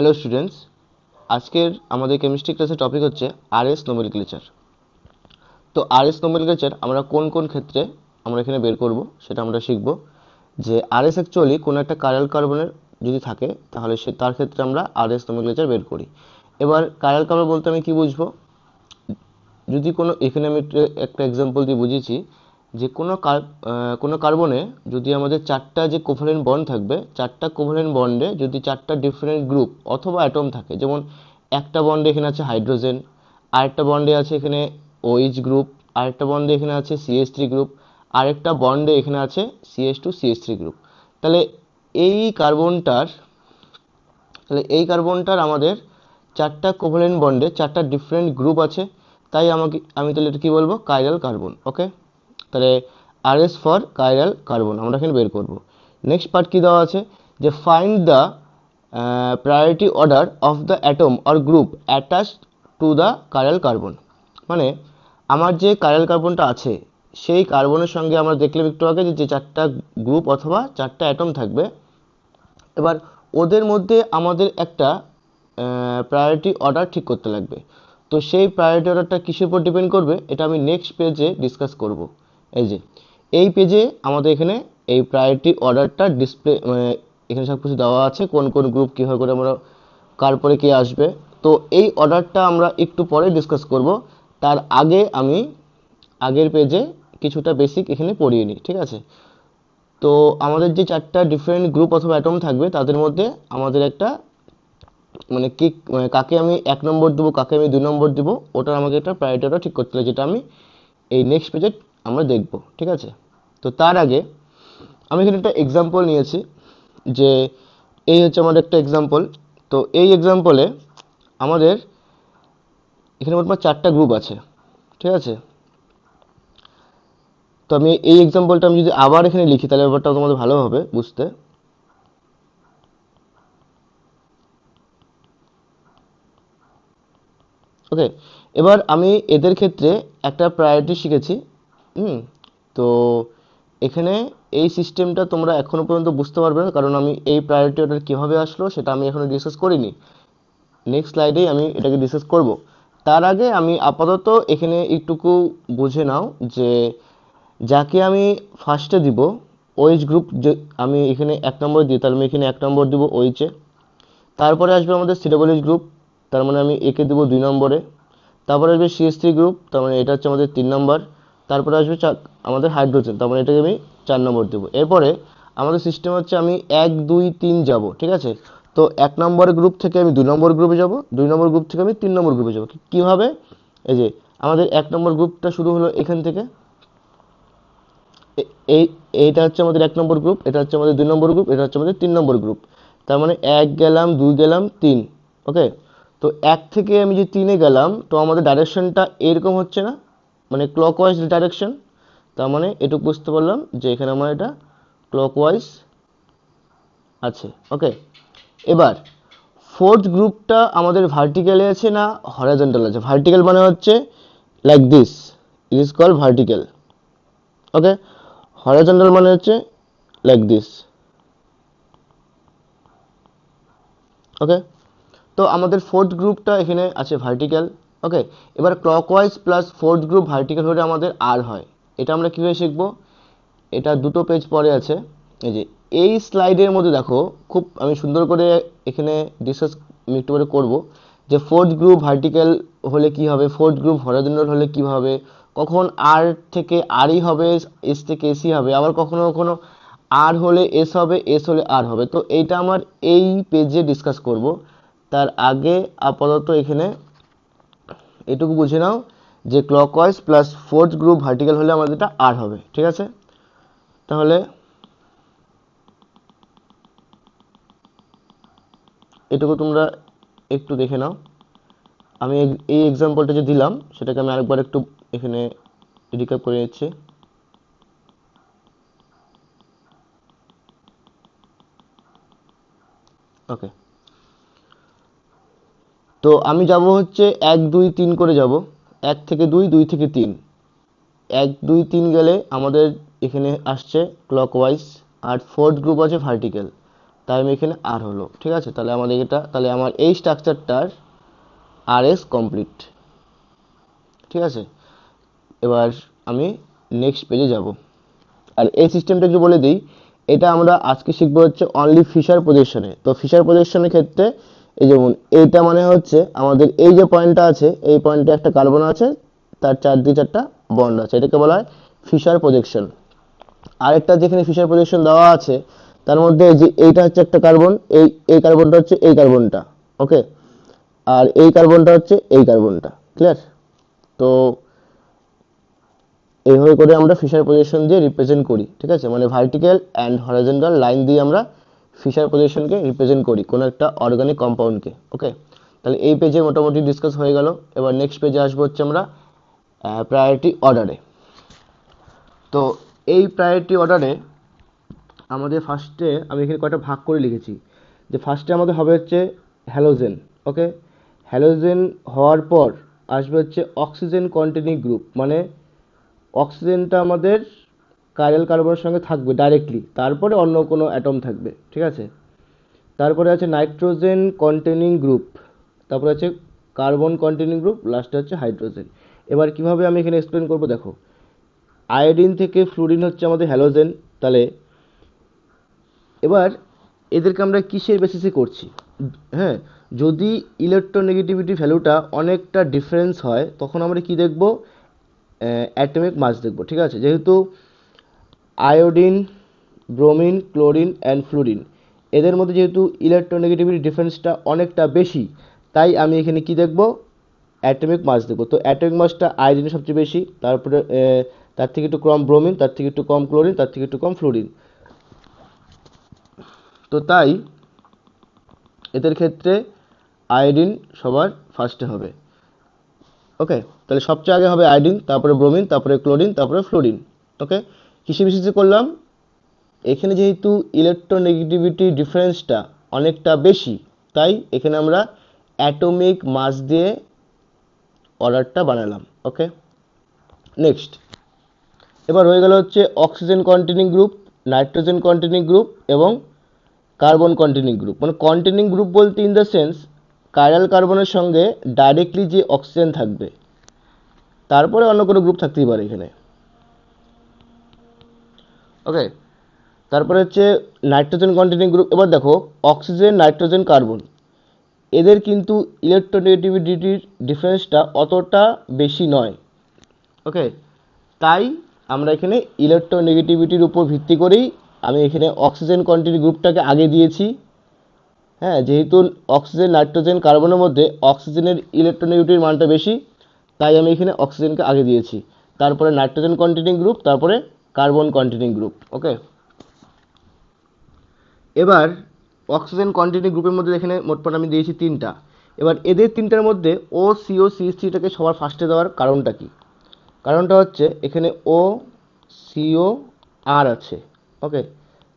Hello students, আজকের আমাদের chemistry ক্লাসের টপিক হচ্ছে আরএস নোমেনক্লেচার। তো আরএস নোমেনক্লেচার আমরা কোন কোন ক্ষেত্রে আমরা এখানে বের করব সেটা আমরা শিখব। যে আরএস অ্যাকচুয়ালি কোনো একটা কাইরাল কার্বনের যদি থাকে তাহলে তার ক্ষেত্রে আমরা আরএস নোমেনক্লেচার বের করি। এবার কাইরাল কার্বন বলতে আমি কি বুঝবো, যদি কোনো এখানে আমি একটা এক্সাম্পল দিয়ে বুঝিয়েছি যে কোনো কার্বনে যদি আমাদের চারটা যে কোভ্যালেন্ট বন্ড থাকবে, চারটা কোভ্যালেন্ট বন্ডে যদি চারটা ডিফারেন্ট গ্রুপ অথবা অ্যাটম থাকে, যেমন একটা বন্ডে এখানে আছে হাইড্রোজেন, আরেকটা বন্ডে আছে এখানে ওএইচ গ্রুপ, আরেকটা বন্ডে এখানে আছে সিএইচ3 গ্রুপ, আরেকটা বন্ডে এখানে আছে CH2CH3 গ্রুপ। তাহলে এই কার্বনটার তাহলে এই কার্বনটার আমাদের চারটা কোভ্যালেন্ট বন্ডে চারটা ডিফারেন্ট গ্রুপ আছে, তাই আমি তাহলে এটা কি বলবো, কাইরাল কার্বন। ওকে, তাহলে আরএস ফর কাইরাল কার্বন আমরা এখানে বের করব। নেক্সট পার্ট কি দেওয়া আছে, যে find the priority order of the atom or group attach to the chiral carbon. মানে আমার যে কাইরাল কার্বনটা আছে সেই কার্বনের সঙ্গে আমরা দেখলাম একটু আগে যে চারটা গ্রুপ অথবা চারটা অ্যাটম থাকবে। এবার ওদের মধ্যে আমাদের একটা প্রায়োরিটি অর্ডার ঠিক করতে লাগবে। তো সেই প্রায়োরিটি অর্ডারটা কিসের উপর ডিপেন্ড করবে এটা আমি নেক্সট পেজে ডিসকাস করব। এই পেজে আমাদের এখানে এই প্রায়োরিটি অর্ডারটা ডিসপ্লে, এখানে সব কিছু দেওয়া আছে, কোন কোন গ্রুপ কীভাবে করে আমরা কার পরে কে আসবে। তো এই অর্ডারটা আমরা একটু পরে ডিসকাস করব। তার আগে আমি আগের পেজে কিছুটা বেসিক এখানে পড়িয়ে নিই, ঠিক আছে? তো আমাদের যে চারটা ডিফারেন্ট গ্রুপ অথবা অ্যাটম থাকবে তাদের মধ্যে আমাদের একটা কাকে আমি 1 নম্বর দেবো, কাকে আমি 2 নম্বর দেবো, ওটার আমাকে একটা প্রায়োরিটি অর্ডার ঠিক করতে হবে, যেটা আমি এই নেক্সট পেজে আমরা দেখব, ঠিক আছে? তো তার আগে আমি এখানে একটা এক্সাম্পল নিয়েছি, যে এই হচ্ছে আমাদের একটা এক্সাম্পল। তো এই এক্সাম্পলে আমাদের এখানে মোটমাট চারটা গ্রুপ আছে, ঠিক আছে? তো আমি এই এক্সাম্পলটা আমি যদি আবার এখানে লিখি তাহলে ব্যাপারটা তোমাদের ভালো হবে বুঝতে। ওকে, এবার আমি এদের ক্ষেত্রে একটা প্রায়োরিটি শিখেছি। তো এখানে এই সিস্টেমটা তোমরা এখনো পর্যন্ত বুঝতে পারবে না, কারণ আমি এই প্রায়োরিটি অর্ডার কীভাবে আসলো সেটা আমি এখনো ডিসকাস করিনি। নেক্সট স্লাইডেই আমি এটাকে ডিসকাস করব। তার আগে আমি আপাতত এখানে একটুকু বুঝে নাও যে যাকে আমি ফার্স্টে দিব ওএইচ গ্রুপ, যে আমি এখানে 1 নম্বর দিই তাহলে আমি এখানে 1 নম্বর দিব ওইচে। তারপরে আসবে আমাদের সিডাবলএইচ গ্রুপ, তার মানে আমি একে দেবো 2 নম্বরে। তারপরে আসবে CH3 গ্রুপ, তার মানে এটা হচ্ছে আমাদের 3 নম্বর। তারপরে আসবে আমাদের হাইড্রোজেন, তার মানে এটাকে আমি 4 নম্বর দেবো। এরপরে আমাদের সিস্টেম হচ্ছে আমি 1 2 3 যাব, ঠিক আছে? তো 1 নম্বর গ্রুপ থেকে আমি 2 নম্বর গ্রুপে যাব, 2 নম্বর গ্রুপ থেকে আমি 3 নম্বর গ্রুপে যাব। কীভাবে? এই যে আমাদের 1 নম্বর গ্রুপটা শুরু হলো এখান থেকে, এই এইটা হচ্ছে আমাদের 1 নম্বর গ্রুপ, এটা হচ্ছে আমাদের 2 নম্বর গ্রুপ, এটা হচ্ছে আমাদের 3 নম্বর গ্রুপ। তার মানে 1 গেলাম, 2 গেলাম, 3। ওকে, তো 1 থেকে আমি যে 3-এ গেলাম, তো আমাদের ডাইরেকশনটা এরকম হচ্ছে না, মানে ক্লকওয়াইজ ডাইরেকশন। তার মানে এটুকু বুঝতে পারলাম যে এখানে আমার এটা ক্লকওয়াইজ আছে। ওকে, এবার ফোর্থ গ্রুপটা আমাদের ভার্টিক্যালে আছে না হরাইজন্টাল আছে? ভার্টিক্যাল মানে হচ্ছে like this, it is called vertical. Okay, horizontal মানে হচ্ছে লাইক দিস। ওকে, তো আমাদের ফোর্থ গ্রুপটা এখানে আছে ভার্টিক্যাল। ওকে, এবার clockwise plus fourth group vertical হলে আমাদের আর হয়। এটা আমরা কীভাবে শিখবো, এটা দুটো পেজ পরে আছে। এই যে এই স্লাইডের মধ্যে দেখো, খুব আমি সুন্দর করে এখানে ডিসকাস আমি একটু করে করবো, যে ফোর্থ গ্রুপ ভার্টিক্যাল হলে কি হবে, ফোর্থ গ্রুপ হরাইজন্টাল হলে কি হবে, কখন আর থেকে আরই হবে, এস থেকে এসি হবে, আবার কখনো কখনো আর হলে এস হবে, এস হলে আর হবে। তো এইটা আমার এই পেজে ডিসকাস করব। তার আগে আপাতত এখানে এটুকু বুঝে নাও যে clockwise plus fourth group vertical হলে আমাদের এটা আর হবে, ঠিক আছে? তাহলে এটুকু তোমরা একটু দেখে নাও। আমি এই এক্সাম্পলটা যে দিলাম সেটাকে আমি আরেকবার একটু এখানে রিক্যাপ করে নিচ্ছি। ওকে, তো আমি যাব হচ্ছে 1 2 3 করে যাব, 1 থেকে 2, 2 থেকে 3। 1 2 3 গেলে আমাদের এখানে আসছে ক্লকওয়াইজ, আর ফোর্থ গ্রুপ আছে ভার্টিক্যাল। তাই আমি এখানে আর হলো, ঠিক আছে। তাহলে আমার এই স্ট্রাকচারটার আরএস কমপ্লিট, ঠিক আছে। এবার আমি নেক্সট পেজে যাব। আর এই সিস্টেমটা একটু বলে দিই, এটা আমরা আজকে শিখবো হচ্ছে অনলি ফিশার প্রজেকশনে। তো ফিশার প্রজেকশনের ক্ষেত্রে এই যেমন এইটা মানে হচ্ছে আমাদের এই যে পয়েন্টটা আছে, এই পয়েন্টে একটা কার্বন আছে, তার চারদিকে চারটা বন্ড আছে, এটাকে বলা হয় ফিশার প্রজেকশন। আরেকটা যেখানে ফিশার প্রজেকশন দেওয়া আছে তার মধ্যে যে এইটা হচ্ছে একটা কার্বন, এই কার্বনটা হচ্ছে এই কার্বনটা, ওকে। আর এই কার্বনটা হচ্ছে এই কার্বনটা, ক্লিয়ার? তো এইভাবে করে আমরা ফিশার পজিশন দিয়ে রিপ্রেজেন্ট করি, ঠিক আছে। মানে ভার্টিক্যাল অ্যান্ড হরাইজন্টাল লাইন দিয়ে আমরা ফিশার পজিশনকে রিপ্রেজেন্ট করি কোনো একটা অর্গানিক কম্পাউন্ডকে, ওকে। তাহলে এই পেজে মোটামুটি ডিসকাস হয়ে গেল। এবার নেক্সট পেজে আসবো হচ্ছে আমরা প্রায়োরিটি অর্ডারে। তো এই প্রায়োরিটি অর্ডারে আমাদের ফার্স্টে আমি এখানে কয়টা ভাগ করে লিখেছি, যে ফার্স্টে আমাদের হবে হচ্ছে হ্যালোজেন, ওকে। হ্যালোজেন হওয়ার পর আসবে হচ্ছে অক্সিজেন কন্টেনিং গ্রুপ, মানে অক্সিজেনটা আমাদের কাইরাল কার্বনের সঙ্গে থাকবে ডাইরেক্টলি, তারপরে অন্য কোনো অ্যাটম থাকবে, ঠিক আছে। তারপরে আছে নাইট্রোজেন কন্টেনিং গ্রুপ, তারপরে আছে কার্বন কন্টেনিং গ্রুপ, লাস্টে হচ্ছে হাইড্রোজেন। এবার কিভাবে আমি এখানে এক্সপ্লেন করবো দেখো, আয়োডিন থেকে ফ্লুরিন হচ্ছে আমাদের হ্যালোজেন। তাহলে এবার এদেরকে আমরা কিসের বেসিসে করছি, হ্যাঁ, যদি ইলেকট্রোনেগেটিভিটি ভ্যালুটা অনেকটা ডিফারেন্স হয় তখন আমরা কি দেখব, অ্যাটমিক মাস দেখব, ঠিক আছে। যেহেতু iodine, bromine, chlorine and fluorine, এদের মধ্যে যেহেতু ইলেকট্রোনেগেটিভিটি ডিফারেন্সটা অনেকটা বেশি, তাই আমি এখানে কি দেখব, অ্যাটমিক মাস দেখব। তো অ্যাটমিক মাসটা আয়োডিনের সবচেয়ে বেশি, তারপরে তার থেকে একটু কম ব্রোমিন, তার থেকে একটু কম ক্লোরিন, তার থেকে একটু কম ফ্লুরিন। তো তাই এদের ক্ষেত্রে আয়োডিন সবার ফার্স্টে হবে, ওকে। তাহলে সবচেয়ে আগে হবে আয়োডিন, তারপরে ব্রোমিন, তারপরে ক্লোরিন, তারপরে ফ্লোরিন, ওকে। কিসে বেসিসে করলাম, এখানে যেহেতু ইলেকট্রোনেগেটিভিটি ডিফারেন্সটা অনেকটা বেশি, তাই এখানে আমরা অ্যাটমিক মাস দিয়ে অর্ডারটা বানালাম, ওকে। নেক্সট এবার হয়ে গেল হচ্ছে oxygen containing group, nitrogen containing group এবং কার্বন কন্টেনিং গ্রুপ। মানে কন্টেনিং গ্রুপ বলতে ইন দ্য সেন্স কাইরাল কার্বনের সঙ্গে ডাইরেক্টলি যে অক্সিজেন থাকবে, তারপরে অন্য কোনো গ্রুপ থাকতেই পারে এখানে, ওকে। তারপরে হচ্ছে নাইট্রোজেন কন্টেনিং গ্রুপ। এবার দেখো অক্সিজেন, নাইট্রোজেন, কার্বন, এদের কিন্তু ইলেকট্রোনেগেটিভিটির ডিফারেন্সটা অতটা বেশি নয়, ওকে। তাই আমরা এখানে ইলেকট্রোনেগেটিভিটির উপর ভিত্তি করেই আমি এখানে অক্সিজেন কন্টেনিং গ্রুপটাকে আগে দিয়েছি, হ্যাঁ। যেহেতু অক্সিজেন, নাইট্রোজেন, কার্বনের মধ্যে অক্সিজেনের ইলেকট্রোনেগেটিভিটির মানটা বেশি, তাই আমি এখানে অক্সিজেনকে আগে দিয়েছি, তারপরে নাইট্রোজেন কন্টেনিং গ্রুপ, তারপরে কার্বন কন্টেনিং গ্রুপ, ওকে। এবার অক্সিজেন কন্টেনিং গ্রুপের মধ্যে এখানে মোটমাট আমি দিয়েছি তিনটা। এবার এদের তিনটার মধ্যে ও সিও সিএস3টাকে সবার ফার্স্টে দেওয়ার কারণটা কি, কারণটা হচ্ছে এখানে ও সিও আর আছে, ওকে।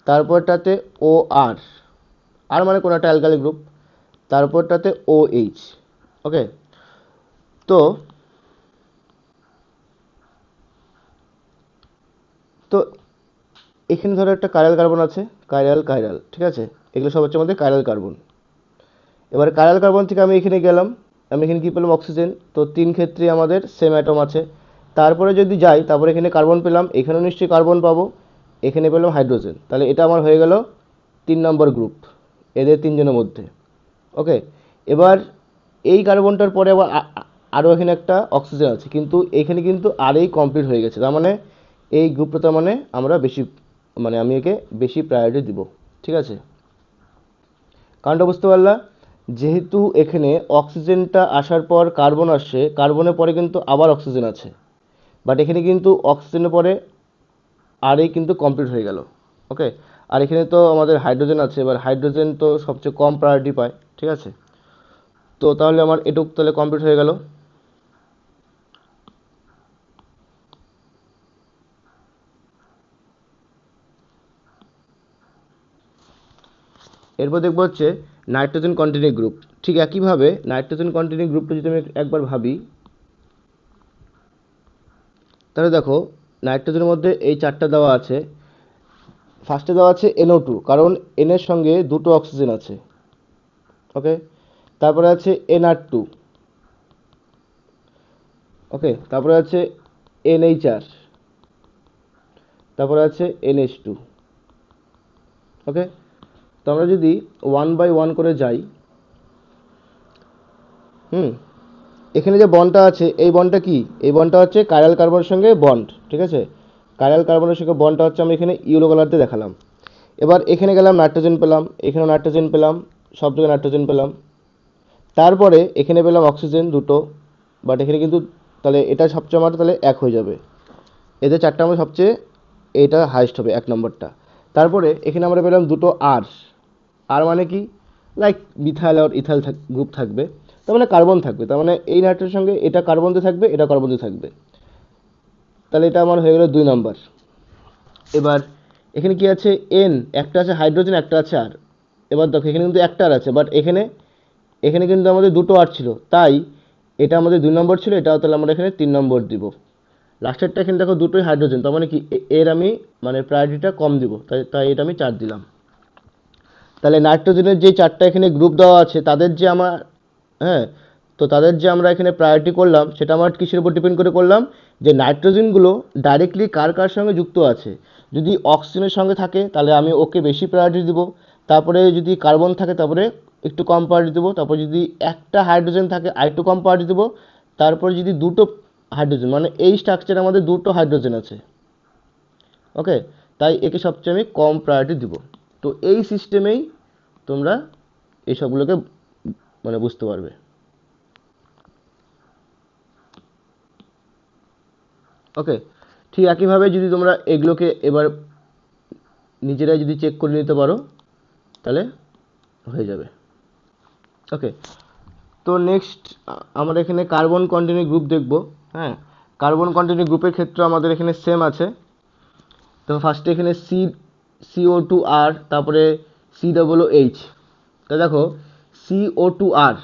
তারপরটাতে ও আর, আর মানে কোনো একটা অ্যালকালি গ্রুপ, তারপরটাতে ও এইচ, ওকে। তো তো এখানে ধরো একটা কাইরাল কার্বন আছে, কাইরাল কাইরাল, ঠিক আছে। এগুলো সব হচ্ছে আমাদের কাইরাল কার্বন। এবার কাইরাল কার্বন থেকে আমি এখানে গেলাম, আমি এখানে কী পেলাম, অক্সিজেন। তো তিন ক্ষেত্রে আমাদের সেম অ্যাটম আছে। তারপরে যদি যাই, তারপরে এখানে কার্বন পেলাম, এখানেও নিশ্চয়ই কার্বন পাবো, এখানে পেলাম হাইড্রোজেন। তাহলে এটা আমার হয়ে গেল 3 নম্বর গ্রুপ এদের তিনজনের মধ্যে, ওকে। এবার এই কার্বনটার পরে আবার আরও এখানে একটা অক্সিজেন আছে, কিন্তু এখানে কিন্তু আরই কমপ্লিট হয়ে গেছে। তার মানে এই গ্রুপটা, তার মানে আমরা বেশি, মানে আমি একে বেশি প্রায়োরিটি দিব, ঠিক আছে। কারণটা বুঝতে পারলা, যেহেতু এখানে অক্সিজেনটা আসার পর কার্বন আসছে, কার্বনের পরে কিন্তু আবার অক্সিজেন আছে, বাট এখানে কিন্তু অক্সিজেনের পরে আরই কিন্তু কমপ্লিট হয়ে গেল, ওকে। আর এখানে তো আমাদের হাইড্রোজেন আছে, এবার হাইড্রোজেন তো সবচেয়ে কম প্রায়োরিটি পায়, ঠিক আছে। তো তাহলে আমার এটুক তাহলে কমপ্লিট হয়ে গেল। এরপর দেখবো হচ্ছে নাইট্রোজেন কন্টেনিং গ্রুপ। ঠিক একইভাবে নাইট্রোজেন কন্টেনিং গ্রুপটা যদি আমি একবার ভাবি, তাহলে দেখো নাইট্রোজেনের মধ্যে এই চারটা দেওয়া আছে, ফার্স্টে দেওয়া আছে NO2, কারণ N এর সঙ্গে দুটো অক্সিজেন আছে। ওকে, তারপরে আছে NR2। ওকে, তারপরে আছে NHR, তারপরে আছে NH2। ওকে, তো আমরা যদি 1 বাই 1 করে যাই, এখানে যে বন্ডটা আছে এই বন্ডটা কি, এই বন্ডটা হচ্ছে কাইরাল কার্বনের সঙ্গে বন্ড। ঠিক আছে, কাইরাল কার্বনের সঙ্গে বন্ডটা হচ্ছে আমি এখানে ইয়েলো কালার দিয়ে দেখালাম। এবার এখানে গেলাম, নাইট্রোজেন পেলাম, এখানেও নাইট্রোজেন পেলাম, সব জায়গায় নাইট্রোজেন পেলাম। তারপরে এখানে পেলাম অক্সিজেন দুটো, বাট এখানে কিন্তু তাহলে এটা সবচেয়ে আমার তাহলে 1 হয়ে যাবে। এদের চারটা আমার সবচেয়ে এটা হাইস্ট হবে 1 নম্বরটা। তারপরে এখানে আমরা পেলাম দুটো আর। আর মানে কি, লাইক মিথাইল আর ইথাইল গ্রুপ থাকবে, তার মানে কার্বন থাকবে। তার মানে এই নাইট্রোজেনের সঙ্গে এটা কার্বন দিয়ে থাকবে, এটা কার্বন দিয়ে থাকবে। তাহলে এটা আমার হয়ে গেল 2 নম্বর। এবার এখানে কি আছে, এন, একটা আছে হাইড্রোজেন, একটা আছে আর। এবার দেখো এখানে কিন্তু একটা আর আছে, বাট এখানে এখানে কিন্তু আমাদের দুটো আর ছিল, তাই এটা আমাদের 2 নম্বর ছিল, এটাও তাহলে আমরা এখানে 3 নম্বর দিব। লাস্টেরটা এখানে দেখো দুটোই হাইড্রোজেন, তার মানে কি এর আমি মানে প্রায়োরিটিটা কম দিব, তাই তাই এটা আমি 4 দিলাম। তাহলে নাইট্রোজেনের যে 4টা এখানে গ্রুপ দেওয়া আছে তাদের যে আমার, হ্যাঁ, তো তাদের যে আমরা এখানে প্রায়োরিটি করলাম সেটা আমার কিসের উপর ডিপেন্ড করে করলাম, যে নাইট্রোজেনগুলো ডাইরেক্টলি কার কার সঙ্গে যুক্ত আছে। যদি অক্সিজেনের সঙ্গে থাকে তাহলে আমি ওকে বেশি প্রায়োরিটি দেবো, তারপরে যদি কার্বন থাকে তারপরে একটু কম প্রায়োরিটি দেবো, তারপর যদি একটা হাইড্রোজেন থাকে আরেকটু কম প্রায়োরিটি দেবো, তারপরে যদি দুটো হাইড্রোজেন, মানে এই স্ট্রাকচারে আমাদের দুটো হাইড্রোজেন আছে, ওকে, তাই একে সবচেয়ে আমি কম প্রায়োরিটি দিব। তো এই সিস্টেমেই তোমরা এই সবগুলোকে মানে বুঝতে পারবে। ওকে, ঠিক একইভাবে যদি তোমরা এগুলোকে এবার নিজেরাই যদি চেক করে নিতে পারো তাহলে হয়ে যাবে। ওকে, তো নেক্সট আমরা এখানে কার্বন কন্টিনিউ গ্রুপ দেখব। হ্যাঁ, কার্বন কন্টিনিউ গ্রুপের ক্ষেত্রে আমাদের এখানে সেম আছে। তো ফার্স্টে এখানে CO2R, তারপরে COOH। তো দেখো CO2R,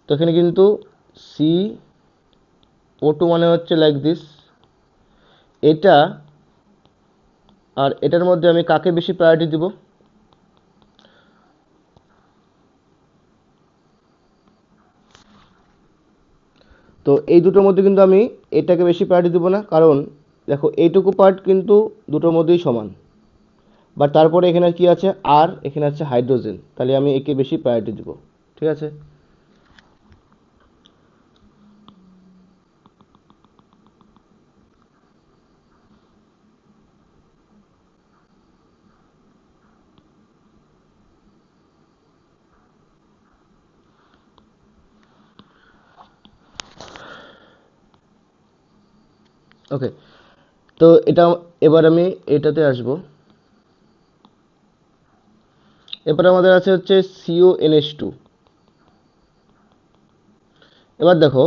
তো এখানে কিন্তু CO2 মানে হচ্ছে লাইক দিস, এটা আর এটার মধ্যে আমি কাকে বেশি প্রায়োরিটি দিব, তো এই দুটোর মধ্যে কিন্তু আমি এটাকে বেশি প্রায়োরিটি দেবো না, কারণ দেখো এইটুকু পার্ট কিন্তু দুটোর মধ্যেই সমান। বাট তারপরে এখানে কি আছে, আর এখানে আছে হাইড্রোজেন, তাহলে আমি একে বেশি প্রায়োরিটি দেবো। ঠিক আছে, ওকে, তো এটা এবার আমি এটাতে আসব। এরপরে আমাদের আছে হচ্ছে CONH2। এবার দেখো,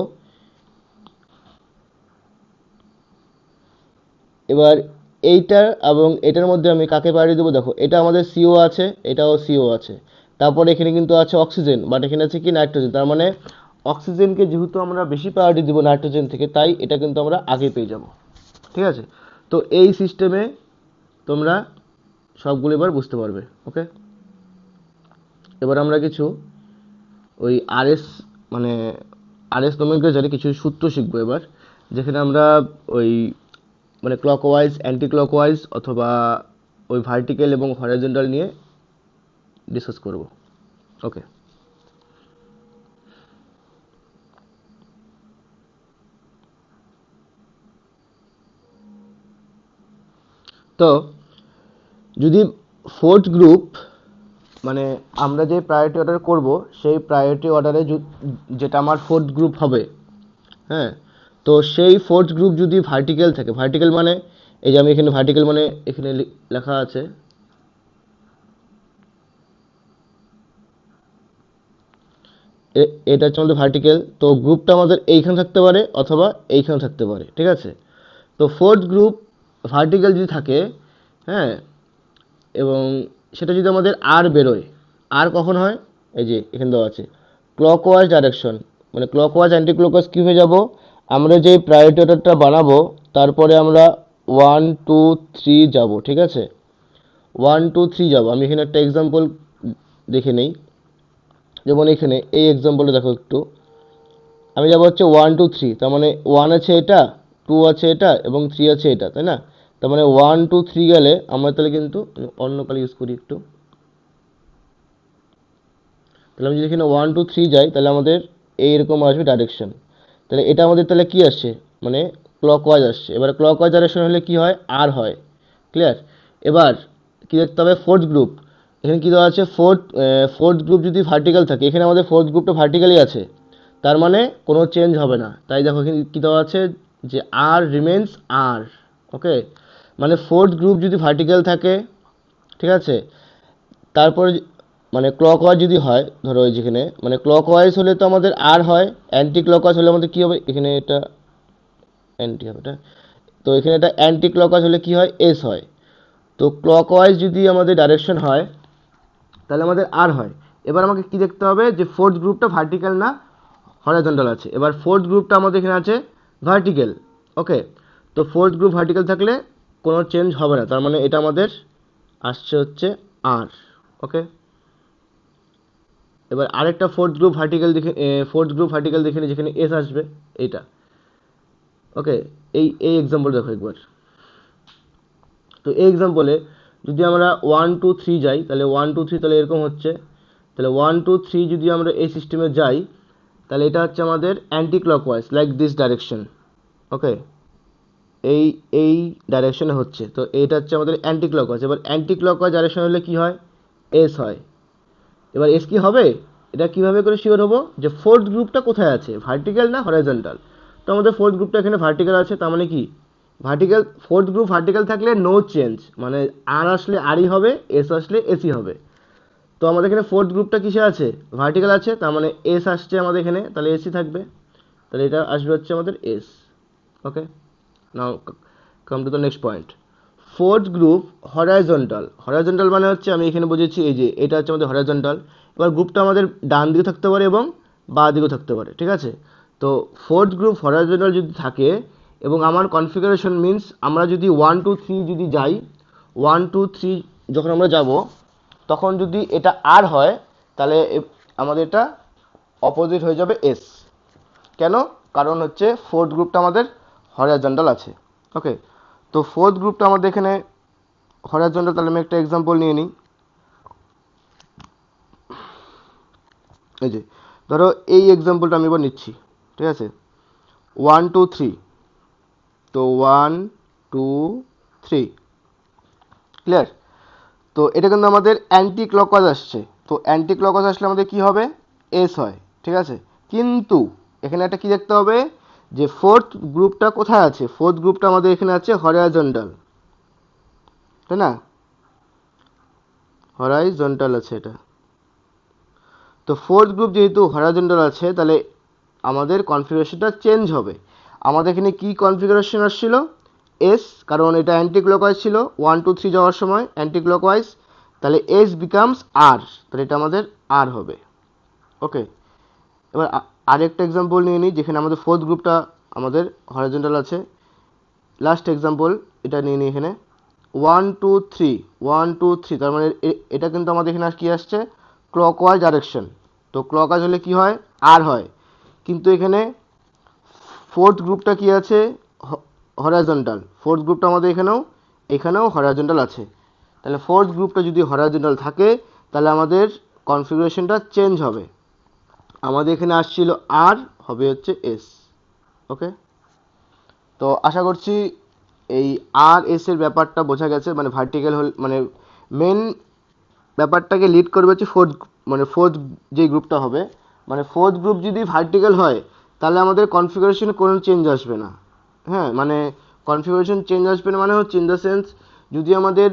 এবার এইটার এবং এটার মধ্যে আমি কাকে প্রায়োরিটি দেবো, দেখো এটা আমাদের CO আছে, এটাও CO আছে, তারপরে এখানে কিন্তু আছে অক্সিজেন, বাট এখানে আছে কি নাইট্রোজেন। তার মানে অক্সিজেনকে যেহেতু আমরা বেশি প্রায়োরিটি দেবো নাইট্রোজেন থেকে, তাই এটা কিন্তু আমরা আগে পেয়ে যাব। ঠিক আছে, তো এই সিস্টেমে তোমরা সবগুলো এবার বুঝতে পারবে। ওকে, এবার আমরা কিছু ওই আরএস মানে আরএস নোমেনক্লেচারে কিছু সূত্র শিখবো এবার, যেখানে আমরা ওই মানে ক্লকওয়াইজ, অ্যান্টি ক্লকওয়াইজ অথবা ওই ভার্টিক্যাল এবং হরাইজন্টাল নিয়ে ডিসকাস করব। ওকে, তো যদি ফোর্থ গ্রুপ মানে আমরা যে প্রায়োরিটি অর্ডার করব সেই প্রায়োরিটি অর্ডারে যেটা আমার ফোর্থ গ্রুপ হবে, হ্যাঁ, তো সেই ফোর্থ গ্রুপ যদি ভার্টিক্যাল থাকে, ভার্টিক্যাল মানে এই যে আমি এখানে ভার্টিক্যাল মানে এখানে লেখা আছে, এটা হচ্ছে আমাদের ভার্টিক্যাল, তো গ্রুপটা আমাদের এইখানে থাকতে পারে অথবা এইখানে থাকতে পারে। ঠিক আছে, তো ফোর্থ গ্রুপ ভার্টিক্যাল যদি থাকে, হ্যাঁ, এবং সেটা যদি আমাদের আর বেরোয়, আর কখন হয়, এই যে এখানে দেওয়া আছে ক্লকওয়াইজ ডাইরেকশন, মানে ক্লকওয়াইজ অ্যান্টি ক্লকওয়াইজ কী হয়ে যাব, আমরা যে প্রায়োরিটি অর্ডারটা বানাবো তারপরে আমরা 1 2 3 যাব, ঠিক আছে, 1 2 3 যাব। আমি এখানে একটা এক্সাম্পল দেখে নেই, যেমন এখানে এই এক্সাম্পলটা দেখো একটু, আমি যাবো হচ্ছে 1 2 3, তার মানে 1 আছে এটা, 2 আছে এটা এবং 3 আছে এটা, তাই না? তার মানে 1 2 3 গেলে আমরা তাহলে কিন্তু অন্য কালার ইউজ করি একটু, তাহলে আমি যদি এখানে 1 2 3 যাই তাহলে আমাদের এইরকম আসবে ডাইরেকশন। তাহলে এটা আমাদের তাহলে কি আসছে, মানে ক্লকওয়াইজ আসছে। এবার ক্লকওয়াইজ ডাইরেকশন হলে কি হয়, আর হয়। ক্লিয়ার? এবার কি দেখতে হবে, ফোর্থ গ্রুপ। এখানে কি দেওয়া আছে, ফোর্থ গ্রুপ যদি ভার্টিক্যাল থাকে, এখানে আমাদের ফোর্থ গ্রুপটা ভার্টিক্যালই আছে, তার মানে কোনো চেঞ্জ হবে না। তাই দেখো এখানে কী দেওয়া আছে, যে আর রিমেন্স আর। ওকে, মানে ফোর্থ গ্রুপ যদি ভার্টিক্যাল থাকে, ঠিক আছে, তারপরে মানে ক্লকওয়াইজ যদি হয়, ধরো এই যেখানে মানে ক্লকওয়াইজ হলে তো আমাদের আর হয়, অ্যান্টি ক্লকওয়াইজ হলে আমাদের কী হবে, এখানে এটা অ্যান্টি হবে এটা, তো এখানে এটা অ্যান্টি ক্লকওয়াইজ হলে কী হয়, এস হয়। তো ক্লকওয়াইজ যদি আমাদের ডাইরেকশন হয় তাহলে আমাদের আর হয়। এবার আমাকে কি দেখতে হবে, যে ফোর্থ গ্রুপটা ভার্টিক্যাল না হরাইজন্টাল আছে। এবার ফোর্থ গ্রুপটা আমাদের এখানে আছে ভার্টিক্যাল। ওকে, তো ফোর্থ গ্রুপ ভার্টিক্যাল থাকলে কোনো চেঞ্জ হবে না, তার মানে এটা আমাদের আসছে হচ্ছে আর। ওকে, এবার আরেকটা ফোর্থ গ্রুপ ভার্টিক্যাল দেখে নিই, যেখানে এস আসবে এইটা। ওকে, এই এক্সাম্পল দেখো একবার। তো এই এক্সাম্পলে যদি আমরা 1 2 3 যাই, তাহলে 1 2 3 তাহলে এরকম হচ্ছে। তাহলে 1 2 3 যদি আমরা এই সিস্টেমে যাই, তাহলে এটা হচ্ছে আমাদের anti clockwise, like this direction. Okay, এই এই ডাইরেকশনে হচ্ছে, তো এইটা হচ্ছে আমাদের অ্যান্টি ক্লকওয়াইজ। এবার অ্যান্টি ক্লকওয়াইজ ডাইরেকশন হলে কি হয়, এস হয়। এবার এস কি হবে, এটা কিভাবে করে শিওর হবো, যে ফোর্থ গ্রুপটা কোথায় আছে, ভার্টিক্যাল না হরাইজন্টাল। তো আমাদের ফোর্থ গ্রুপটা এখানে ভার্টিক্যাল আছে, তার মানে কি ভার্টিক্যাল, ফোর্থ গ্রুপ ভার্টিক্যাল থাকলে নো চেঞ্জ, মানে আর আসলে আরই হবে, এস আসলে এসই হবে। তো আমাদের এখানে ফোর্থ গ্রুপটা কিসে আছে, ভার্টিক্যাল আছে, তার মানে এস আসছে আমাদের এখানে, তাহলে এসই থাকবে। তাহলে এটা আসবে হচ্ছে আমাদের S. Okay, now come to the next point. Fourth group horizontal. Horizontal মানে হচ্ছে, আমি এখানে বুঝেছি এই যে এটা হচ্ছে আমাদের হরাইজন্টাল। এবার গ্রুপটা আমাদের ডান দিকে থাকতে পারে এবং বাঁ দিকেও থাকতে পারে, ঠিক আছে। তো ফোর্থ গ্রুপ হরাইজন্টাল যদি থাকে এবং আমার কনফিগারেশন মিন্স আমরা যদি 1 2 3 যদি যাই, 1 2 3 যখন আমরা যাব, তখন যদি এটা আর হয় তাহলে আমাদের এটা অপোজিট হয়ে যাবে এস। কেন, কারণ হচ্ছে ফোর্থ গ্রুপটা আমাদের হরাইজন্টাল আছে। ওকে, তো ফোর্থ গ্রুপটা আমাদের এখানে হরাইজন্টাল, তাহলে আমি একটা এক্সাম্পল নিয়ে নিই। এই যে ধরো এই এক্সাম্পলটা আমি এবার নিচ্ছি, ঠিক আছে, 1 2 3। তো 1 2 3, ক্লিয়ার? তো এটা কিন্তু আমাদের অ্যান্টি ক্লকওয়াইজ আসছে, তো অ্যান্টি ক্লকওয়াইজ আসলে আমাদের কি হবে, এস হয়, ঠিক আছে। কিন্তু এখানে একটা কি দেখতে হবে, যে ফোর্থ গ্রুপটা কোথায় আছে, ফোর্থ গ্রুপটা আমাদের এখানে আছে হরাইজন্টাল, তাই না, হরাইজন্টাল আছে এটা। তো ফোর্থ গ্রুপ যেহেতু হরাইজন্টাল আছে, তাহলে আমাদের কনফিগারেশনটা চেঞ্জ হবে। আমাদের এখানে কি কনফিগারেশন আসছিল, এস, কারণ এটা অ্যান্টি ক্লকওয়াইজ ছিল 1 2 3 যাওয়ার সময় অ্যান্টি ক্লকওয়াইজ, তাহলে এস বিকামস আর, তাহলে এটা আমাদের আর হবে। ওকে, এবার আরেকটা এক্সাম্পল নিয়ে নিই, যেখানে আমাদের ফোর্থ গ্রুপটা আমাদের হরাইজন্টাল আছে। লাস্ট এক্সাম্পল এটা নিয়ে নিই এখানে, 1 2 3 1 2 3, তার মানে এটা কিন্তু আমাদের এখানে কি আসছে, ক্লকওয়াইজ ডাইরেকশন। তো ক্লকওয়াইজ হলে কি হয়, আর হয়। কিন্তু এখানে ফোর্থ গ্রুপটা কি আছে, হরাইজন্টাল। ফোর্থ গ্রুপটা আমাদের এখানেও হরাইজন্টাল আছে। তাহলে ফোর্থ গ্রুপটা যদি হরাইজন্টাল থাকে, তাহলে আমাদের কনফিগারেশনটা চেঞ্জ হবে। আমাদের এখানে আসছিল আর, হবে হচ্ছে এস। ওকে, তো আশা করছি এই আর এস এর ব্যাপারটা বোঝা গেছে। মানে ভার্টিক্যাল হল মানে মেন ব্যাপারটাকে লিড করবে হচ্ছে ফোর্থ যে গ্রুপটা হবে, মানে ফোর্থ গ্রুপ যদি ভার্টিক্যাল হয় তাহলে আমাদের কনফিগারেশনে কোনো চেঞ্জ আসবে না। হ্যাঁ, মানে কনফিগারেশন চেঞ্জ আসবে না মানে হচ্ছে ইন দ্য সেন্স, যদি আমাদের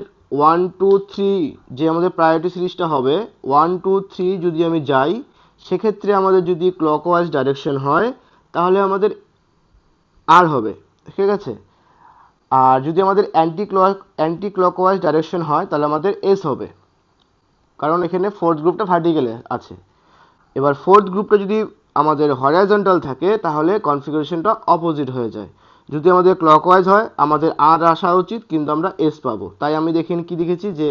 1 2 3 যে আমাদের প্রায়োরিটি সিরিজটা হবে, 1 2 3 যদি আমি যাই, সেক্ষেত্রে আমাদের যদি ক্লকওয়াইজ ডাইরেকশন হয় তাহলে আমাদের আর হবে, ঠিক আছে। আর যদি আমাদের অ্যান্টি ক্লকওয়াইজ ডাইরেকশন হয় তাহলে আমাদের এস হবে, কারণ এখানে ফোর্থ গ্রুপটা ভার্টিক্যালে আছে। এবার ফোর্থ গ্রুপটা যদি আমাদের হরাইজন্টাল থাকে তাহলে কনফিগারেশনটা অপোজিট হয়ে যায়। যদি আমাদের ক্লকওয়াইজ হয় আমাদের আর আসা উচিত, কিন্তু আমরা এস পাবো। তাই আমি দেখেন কি লিখেছি যে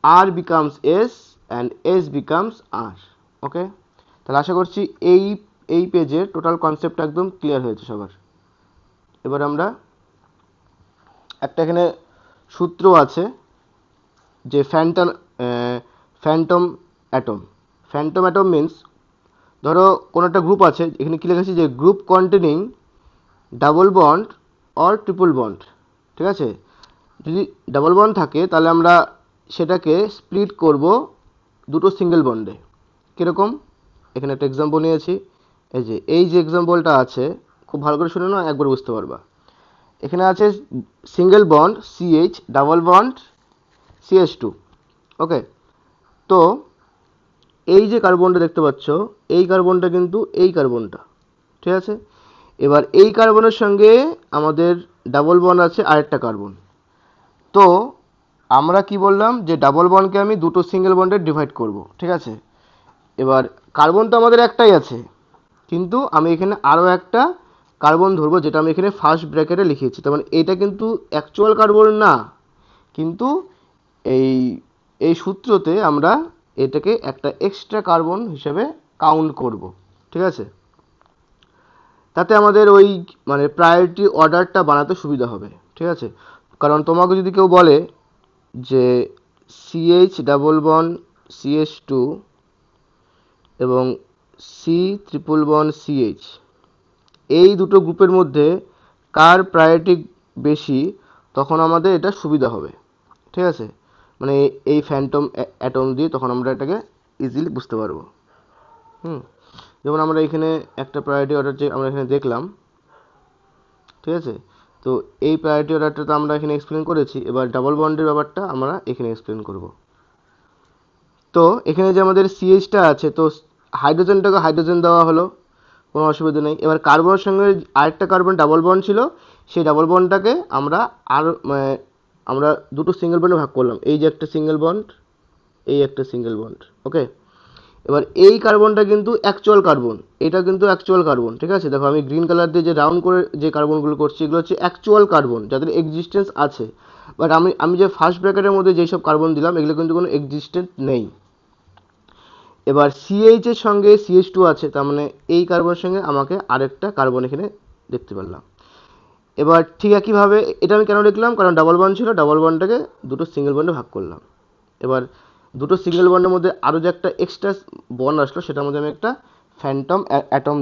R becomes S and S becomes R. Okay, তাহলে আশা করছি এই পেজের টোটাল কনসেপ্ট একদম ক্লিয়ার হয়েছে সবার। এবার আমরা একটা এখানে সূত্র আছে যে Phantom atom. Phantom atom means, ধরো কোনো একটা গ্রুপ আছে, এখানে কি লিখেছি যে group containing double bond or triple bond. ঠিক আছে, যদি ডাবল বন্ড থাকে তাহলে আমরা সেটাকে স্প্লিট করব দুটো সিঙ্গেল বন্ডে। কীরকম, এখানে একটা এক্সাম্পল নিয়েছি। এই যে এক্সাম্পলটা আছে, খুব ভালো করে শুনে নাও, একবার বুঝতে পারবা। এখানে আছে single bond CH, double bond CH2। ওকে, তো এই যে কার্বনটা দেখতে পাচ্ছ, এই কার্বনটা কিন্তু এই কার্বনটা, ঠিক আছে। এবার এই কার্বনের সঙ্গে আমাদের ডাবল বন্ড আছে আরেকটা কার্বন। তো আমরা কি বললাম যে ডাবল বন্ডকে আমি দুটো সিঙ্গেল বন্ডে ডিভাইড করব, ঠিক আছে। এবার কার্বন তো আমাদের একটাই আছে, কিন্তু আমি এখানে আরও একটা কার্বন ধরবো, যেটা আমি এখানে ফার্স্ট ব্র্যাকেটে লিখেছি। তার মানে এটা কিন্তু অ্যাকচুয়াল কার্বন না, কিন্তু এই এই সূত্রতে আমরা এটাকে একটা এক্সট্রা কার্বন হিসেবে কাউন্ট করব, ঠিক আছে। তাতে আমাদের ওই মানে প্রায়োরিটি অর্ডারটা বানাতে সুবিধা হবে, ঠিক আছে। কারণ তোমাকে যদি কেউ বলে যে CH ডাবল বন্ড CH2 এবং C ট্রিপল বন্ড CH, এই দুটো গ্রুপের মধ্যে কার প্রায়োরিটি বেশি, তখন আমাদের এটা সুবিধা হবে, ঠিক আছে। মানে এই ফ্যান্টম অ্যাটম দিয়ে তখন আমরা এটাকে ইজিলি বুঝতে পারবো। যেমন আমরা এখানে একটা প্রায়োরিটি অর্ডার যে আমরা এখানে দেখলাম, ঠিক আছে। তো এই প্রায়োরিটি অর্ডারটা তো আমরা এখানে এক্সপ্লেন করেছি। এবার ডাবল বন্ডের ব্যাপারটা আমরা এখানে এক্সপ্লেন করব। তো এখানে যে আমাদের CHটা আছে, তো হাইড্রোজেনটাকে হাইড্রোজেন দেওয়া হলো, কোনো অসুবিধা নেই। এবার কার্বনের সঙ্গে আরেকটা কার্বন ডাবল বন্ড ছিল, সেই ডাবল বন্ডটাকে আমরা দুটো সিঙ্গেল বন্ডে ভাগ করলাম। এই যে একটা সিঙ্গেল বন্ড, এই একটা সিঙ্গেল বন্ড। ওকে, এবার এই কার্বনটা কিন্তু অ্যাকচুয়াল কার্বন, এটা কিন্তু অ্যাকচুয়াল কার্বন, ঠিক আছে। দেখো আমি গ্রিন কালার দিয়ে যে রাউন্ড করে যে কার্বনগুলো করছি, এগুলো হচ্ছে অ্যাকচুয়াল কার্বন, যাদের এক্সিস্টেন্স আছে। বাট আমি যে ফার্স্ট ব্র্যাকেটের মধ্যে যেসব কার্বন দিলাম, এগুলো কিন্তু কোনো এক্সিস্টেন্স নেই। এবার CH এর সঙ্গে CH2 আছে, তার মানে এই কার্বনের সঙ্গে আমাকে আরেকটা কার্বন এখানে দেখতে পেলাম। এবার ঠিক একইভাবে এটা আমি কেন লিখলাম, কারণ ডাবল বন্ড ছিল, ডাবল বন্ডটাকে দুটো সিঙ্গেল বন্ডে ভাগ করলাম। এবার দুটো সিঙ্গেল বন্ডের মধ্যে আরও যে একটা এক্সট্রা বন্ড আসলো, সেটার মধ্যে আমি একটা ফ্যান্টম অ্যাটম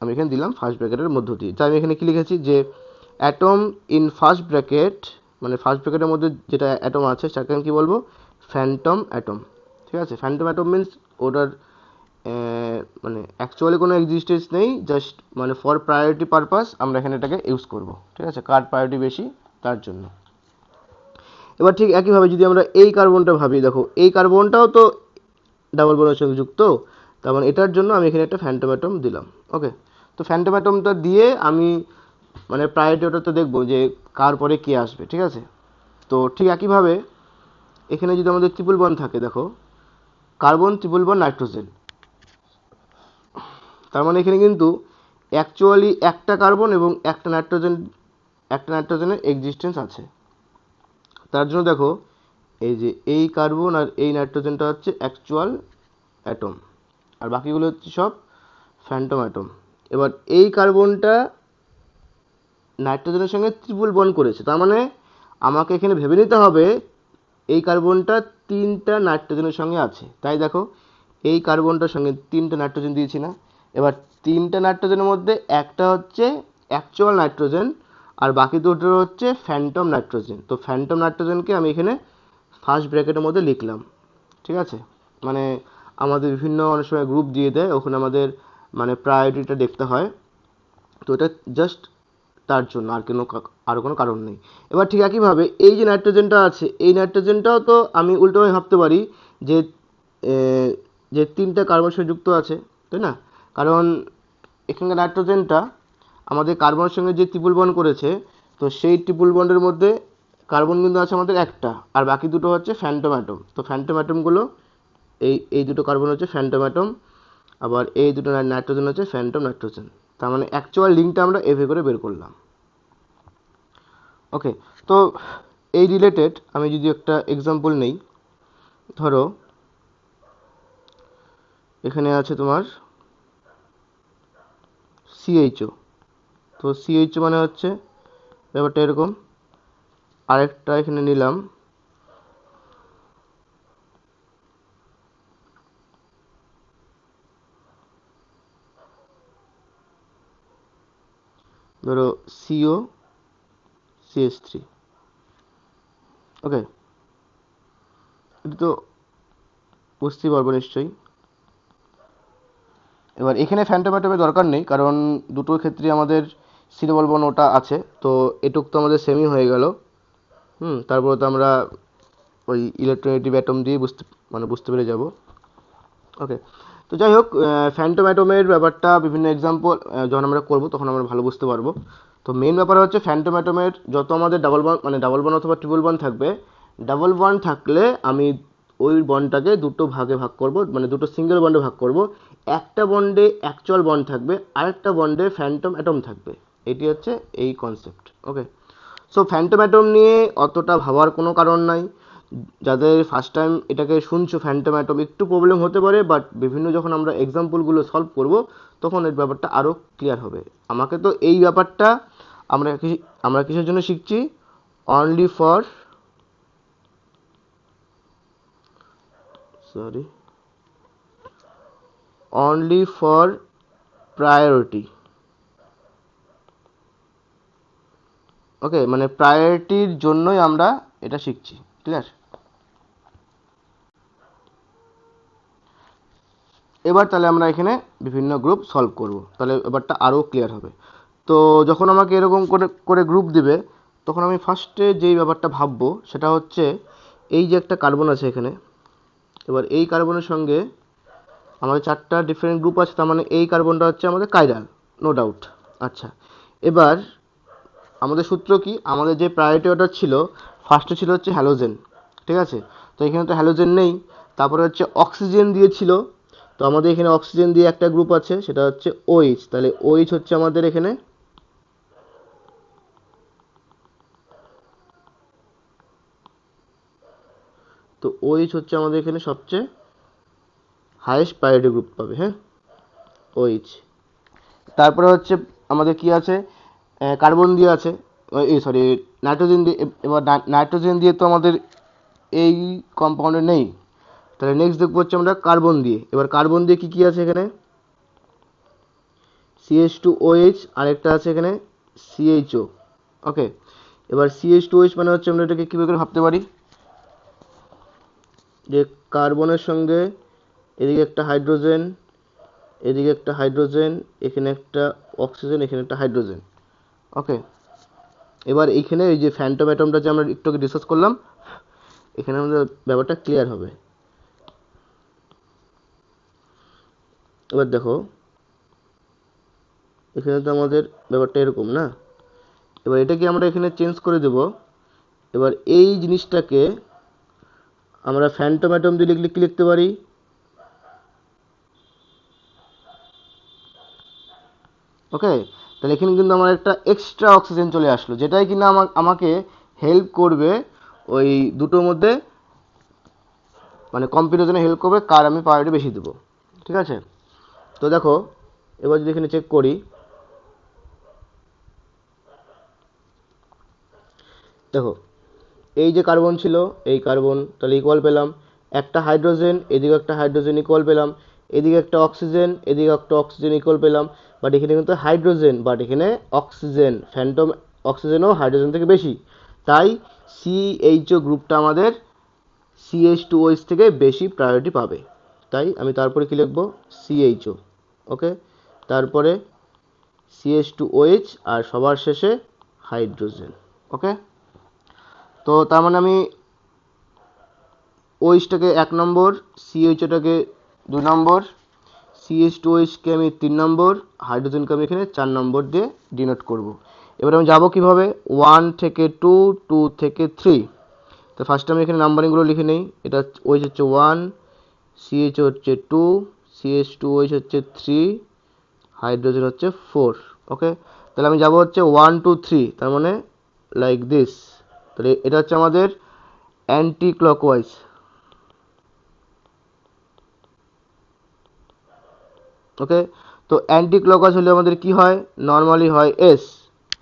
আমি এখানে দিলাম ফার্স্ট ব্র্যাকেটের মধ্য দিয়ে। তাই আমি এখানে কি লিখেছি যে অ্যাটম ইন ফার্স্ট ব্র্যাকেট, মানে ফার্স্ট ব্র্যাকেটের মধ্যে যেটা অ্যাটম আছে সেটাকে আমি কী বলবো, ফ্যান্টম অ্যাটম, ঠিক আছে। ফ্যান্টম অ্যাটম মিনস ওটার মানে অ্যাকচুয়ালি কোনো এক্সিস্টেন্স নেই, জাস্ট মানে ফর প্রায়োরিটি পারপাস আমরা এখানে এটাকে ইউজ করব, ঠিক আছে, কার প্রায়োরিটি বেশি তার জন্য। এবার ঠিক একইভাবে যদি আমরা এই কার্বনটা ভাবি, দেখো এই কার্বনটাও তো ডাবল বন্ডের সঙ্গে যুক্ত, তার মানে এটার জন্য আমি এখানে একটা ফ্যান্টম অ্যাটম দিলাম। ওকে, তো ফ্যান্টম অ্যাটমটা দিয়ে আমি মানে প্রায়োরিটি ওটাতে দেখবো যে কার পরে কে আসবে, ঠিক আছে। তো ঠিক একইভাবে এখানে যদি আমাদের ট্রিপল বন্ড থাকে, দেখো কার্বন ট্রিপল বন্ড নাইট্রোজেন, তার মানে এখানে কিন্তু অ্যাকচুয়ালি একটা কার্বন এবং একটা নাইট্রোজেনের এক্সিস্টেন্স আছে। তার জন্য দেখো এই যে এই কার্বন আর এই নাইট্রোজেনটা হচ্ছে অ্যাকচুয়াল অ্যাটম, আর বাকিগুলো হচ্ছে সব ফ্যান্টম অ্যাটম। এবার এই কার্বনটা নাইট্রোজেনের সঙ্গে ট্রিপল বন্ড করেছে, তার মানে আমাকে এখানে ভেবে নিতে হবে এই কার্বনটা তিনটা নাইট্রোজেনের সঙ্গে আছে। তাই দেখো এই কার্বনটার সঙ্গে তিনটা নাইট্রোজেন দিয়েছি না। এবার তিনটা নাইট্রোজেনের মধ্যে একটা হচ্ছে অ্যাকচুয়াল নাইট্রোজেন আর বাকি দুটো হচ্ছে ফ্যান্টম নাইট্রোজেন। তো ফ্যান্টম নাইট্রোজেনকে আমি এখানে ফার্স্ট ব্র্যাকেটের মধ্যে লিখলাম, ঠিক আছে। মানে আমাদের বিভিন্ন অনেক সময় গ্রুপ দিয়ে দেয়, ওখানে আমাদের মানে প্রায়োরিটিটা দেখতে হয়, তো এটা জাস্ট তার জন্য, আর কোনো কারণ নেই। এবার ঠিক একইভাবে এই যে নাইট্রোজেনটা আছে, এই নাইট্রোজেনটাও তো আমি উল্টোভাবে ভাবতে পারি যে যে তিনটা কার্বন সঙ্গে যুক্ত আছে, তাই না। কারণ এখানকার নাইট্রোজেনটা আমাদের কার্বনের সঙ্গে যে ট্রিপল বন্ড করেছে, তো সেই ট্রিপল বন্ডের মধ্যে কার্বন কিন্তু আছে আমাদের একটা, আর বাকি দুটো হচ্ছে ফ্যান্টম অ্যাটম। তো ফ্যান্টম অ্যাটমগুলো এই দুটো কার্বন হচ্ছে ফ্যান্টম অ্যাটম, আবার এই দুটো নাইট্রোজেন হচ্ছে ফ্যান্টম নাইট্রোজেন। তার মানে অ্যাকচুয়াল লিঙ্কটা আমরা এভাবে করে বের করলাম। ওকে, তো এই রিলেটেড আমি যদি একটা এক্সাম্পল নেই, ধরো এখানে আছে তোমার সিএইচও। তো সিএইচও মানে হচ্ছে ব্যাপারটা এরকম, আরেকটা এখানে নিলাম ধরো সিও সিএস3। ওকে, এটা তো বুঝতেই পারবো নিশ্চয়ই। এবার এখানে ফ্যান্টম অ্যাটমের দরকার নেই, কারণ দুটোর ক্ষেত্রে আমাদের সি ডবল বন্ড ওটা আছে, তো এটুক তো আমাদের সেমই হয়ে গেল। তারপরে তো আমরা ওই ইলেকট্রোনেগেটিভ অ্যাটম দিয়ে বুঝতে পেরে যাব। ওকে, তো যাই হোক, ফ্যান্টম অ্যাটমের ব্যাপারটা বিভিন্ন এক্সাম্পল যখন আমরা করব তখন আমরা ভালো বুঝতে পারবো। তো মেন ব্যাপার হচ্ছে ফ্যান্টম অ্যাটমের যত আমাদের ডাবল বন্ড অথবা ট্রিপল বন্ড থাকবে, ডাবল বন্ড থাকলে আমি ওই বন্ডটাকে দুটো ভাগে ভাগ করব, মানে দুটো সিঙ্গেল বন্ডে ভাগ করব। একটা বন্ডে অ্যাকচুয়াল বন্ড থাকবে, আরেকটা বন্ডে ফ্যান্টম অ্যাটম থাকবে। এটি হচ্ছে এই কনসেপ্ট। ওকে, সো ফ্যান্টম অ্যাটম নিয়ে অতটা ভাবার কোনো কারণ নাই। যাদের ফার্স্ট টাইম এটাকে শুনছো ফ্যান্টম অ্যাটম, একটু প্রবলেম হতে পারে, বাট বিভিন্ন যখন আমরা এক্সাম্পলগুলো সলভ করব তখন এর ব্যাপারটা আরও ক্লিয়ার হবে। আমাকে তো এই ব্যাপারটা আমরা কিসের জন্য শিখছি? Only for only for priority. Okay, মানে প্রায়োরিটির জন্যই আমরা এটা শিখছি। ক্লিয়ার? এবার তাহলে আমরা এখানে বিভিন্ন গ্রুপ সলভ করব, তাহলে এবারটা আরও ক্লিয়ার হবে। তো যখন আমাকে এরকম করে করে গ্রুপ দিবে, তখন আমি ফার্স্টে যেই ব্যাপারটা ভাববো সেটা হচ্ছে এই যে একটা কার্বন আছে এখানে, এবার এই কার্বনের সঙ্গে আমাদের চারটা ডিফারেন্ট গ্রুপ আছে, তার মানে এই কার্বনটা হচ্ছে আমাদের কাইরাল, নো ডাউট। আচ্ছা, এবার আমাদের সূত্র কি? আমাদের যে প্রায়োরিটি অর্ডার ছিল, ফার্স্টে ছিল হচ্ছে হ্যালোজেন। ঠিক আছে, তো এখানে তো হ্যালোজেন নেই। তারপরে হচ্ছে অক্সিজেন দিয়েছিল, তো আমাদের এখানে অক্সিজেন দিয়ে একটা গ্রুপ আছে, সেটা হচ্ছে ওইচ। তাহলে ওইচ হচ্ছে আমাদের এখানে তো ওইচ হচ্ছে আমাদের এখানে সবচেয়ে হাইয়েস্ট প্রায়োরিটি গ্রুপ পাবে। হ্যাঁ, ওইচ। তারপরে হচ্ছে আমাদের কি আছে? কার্বন দিয়ে আছে, সরি নাইট্রোজেন দিয়ে। এবার নাইট্রোজেন দিয়ে তো আমাদের এই কম্পাউন্ডে নেই, তাহলে নেক্সট দেখবো হচ্ছে আমরা কার্বন দিয়ে। এবার কার্বন দিয়ে কি কি আছে এখানে? CH2OH, আরেকটা আছে এখানে CHO। ওকে, এবার CH2OH মানে হচ্ছে আমরা এটাকে কীভাবে করে ভাবতে পারি যে কার্বনের সঙ্গে এদিকে একটা হাইড্রোজেন, এদিকে একটা হাইড্রোজেন, এখানে একটা অক্সিজেন, এখানে একটা হাইড্রোজেন। ওকে, এবার এইখানে এই যে ফ্যান্টম অ্যাটমটা যে আমরা একটু আগে ডিসকাস করলাম, এখানে আমাদের ব্যাপারটা ক্লিয়ার হবে। এবার দেখো এখানে তো আমাদের ব্যাপারটা এরকম না। এবার এটাকে আমরা এখানে চেঞ্জ করে দেব। এবার এই জিনিসটাকে আমরা ফ্যান্টম অ্যাটম দিয়ে লিখলে কি লিখতে পারি? ওকে, তাহলে এখানে কিন্তু আমার একটা এক্সট্রা অক্সিজেন চলে আসলো, যেটাই কিনা আমাকে হেল্প করবে ওই দুটোর মধ্যে, মানে কম্পারিজনে হেল্প করবে কার আমি প্রায়োরিটি বেশি দেবো। ঠিক আছে, তো দেখো এবার যদি এখানে চেক করি, দেখো এই যে কার্বন ছিল, এই কার্বন তাহলে ইকুয়াল পেলাম, একটা হাইড্রোজেন, এদিকে একটা হাইড্রোজেন ইকুয়াল পেলাম, এদিকে একটা অক্সিজেন, এদিকে একটা অক্সিজেন ইকুয়াল পেলাম। বাট এখানে কিন্তু হাইড্রোজেন, বাট এখানে অক্সিজেন, ফ্যান্টম অক্সিজেনও হাইড্রোজেন থেকে বেশি, তাই CHO গ্রুপটা আমাদের CH2OH থেকে বেশি প্রায়োরিটি পাবে। তাই আমি তারপরে কি লিখবো? CHO। ওকে, তারপরে CH2OH, আর সবার শেষে হাইড্রোজেন। ওকে, তো তার মানে আমি ওইচটাকে 1 নম্বর, CHOটাকে 2 নম্বর, CH2OHকে আমি 3 নম্বর, হাইড্রোজেনকে আমি এখানে 4 নম্বর দিয়ে ডিনোট করব। এবার আমি যাব কিভাবে? 1 থেকে 2, 2 থেকে 3। তো ফার্স্টে আমি এখানে নাম্বারিংগুলো লিখে নেই। এটা OH হচ্ছে 1, CHO হচ্ছে 2, CH2OH হচ্ছে 3, হাইড্রোজেন হচ্ছে 4। ওকে, তাহলে আমি যাব হচ্ছে 1 2 3, তার মানে লাইক দিস। তাহলে এটা হচ্ছে আমাদের অ্যান্টি ক্লকওয়াইজ। ওকে, তো অ্যান্টি ক্লকওয়াইজ হলে আমাদের কি হয়, নর্মালি হয় এস।